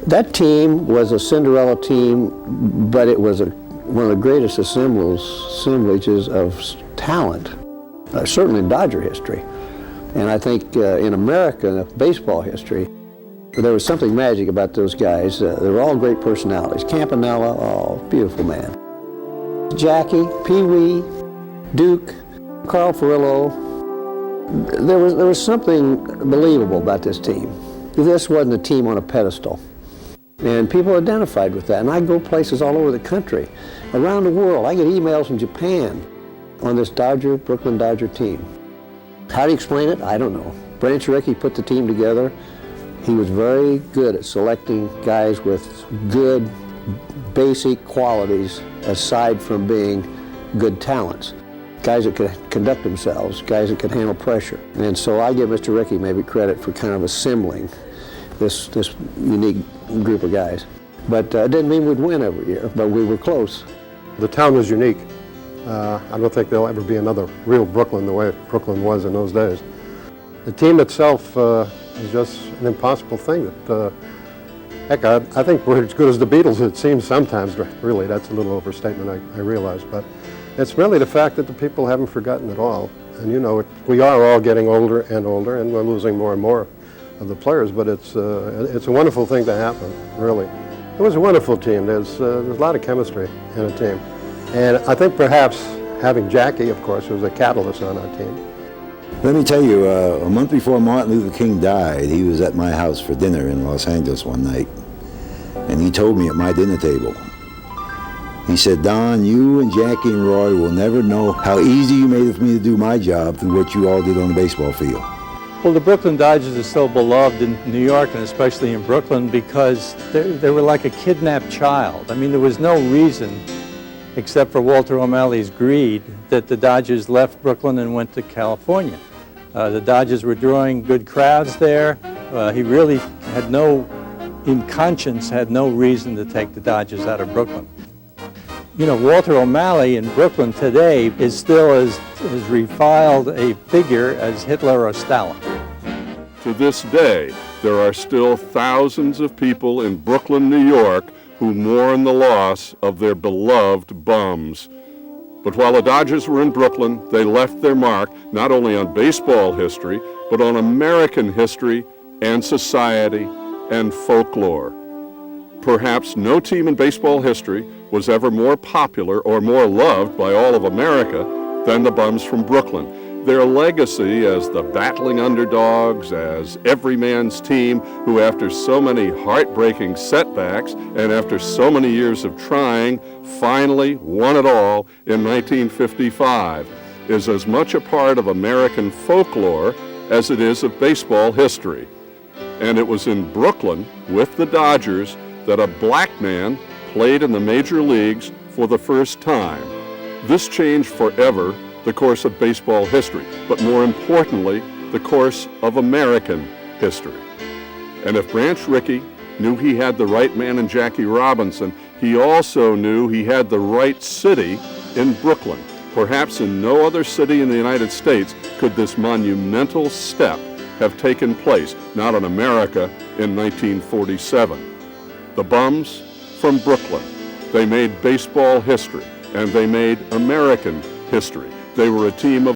That team was a Cinderella team, but it was one of the greatest assemblages of talent, certainly in Dodger history. And I think in American baseball history, there was something magic about those guys. They were all great personalities. Campanella, oh, beautiful man. Jackie, Pee Wee, Duke, Carl Furillo. There was something believable about this team. This wasn't a team on a pedestal. And people identified with that. And I go places all over the country, around the world. I get emails from Japan on this Brooklyn Dodger team. How do you explain it? I don't know. Branch Rickey put the team together. He was very good at selecting guys with good basic qualities aside from being good talents. Guys that could conduct themselves, guys that could handle pressure. And so I give Mr. Rickey maybe credit for kind of assembling this unique group of guys. But it didn't mean we'd win every year, but we were close. The town was unique. I don't think there'll ever be another real Brooklyn the way Brooklyn was in those days. The team itself is just an impossible thing. Heck, I think we're as good as the Beatles, it seems sometimes. Really, that's a little overstatement, I realize. But it's really the fact that the people haven't forgotten it all. And you know, we are all getting older, and we're losing more and more of the players, but it's a wonderful thing to happen, really. It was a wonderful team. There's a lot of chemistry in a team. And I think perhaps having Jackie, of course, was a catalyst on our team. Let me tell you, a month before Martin Luther King died, he was at my house for dinner in Los Angeles one night. And he told me at my dinner table, he said, "Don, you and Jackie and Roy will never know how easy you made it for me to do my job through what you all did on the baseball field." Well, the Brooklyn Dodgers are so beloved in New York and especially in Brooklyn because they were like a kidnapped child. I mean, there was no reason, except for Walter O'Malley's greed, that the Dodgers left Brooklyn and went to California. The Dodgers were drawing good crowds there. He really had in conscience, had no reason to take the Dodgers out of Brooklyn. You know, Walter O'Malley in Brooklyn today is still as reviled a figure as Hitler or Stalin. To this day, there are still thousands of people in Brooklyn, New York, who mourn the loss of their beloved Bums. But while the Dodgers were in Brooklyn, they left their mark not only on baseball history, but on American history and society and folklore. Perhaps no team in baseball history was ever more popular or more loved by all of America than the Bums from Brooklyn. Their legacy as the battling underdogs, as every man's team who after so many heartbreaking setbacks and after so many years of trying, finally won it all in 1955, is as much a part of American folklore as it is of baseball history. And it was in Brooklyn with the Dodgers that a black man played in the major leagues for the first time. This changed forever the course of baseball history, but more importantly, the course of American history. And if Branch Rickey knew he had the right man in Jackie Robinson, he also knew he had the right city in Brooklyn. Perhaps in no other city in the United States could this monumental step have taken place, not in America, in 1947. The Bums from Brooklyn, they made baseball history, and they made American history. They were a team of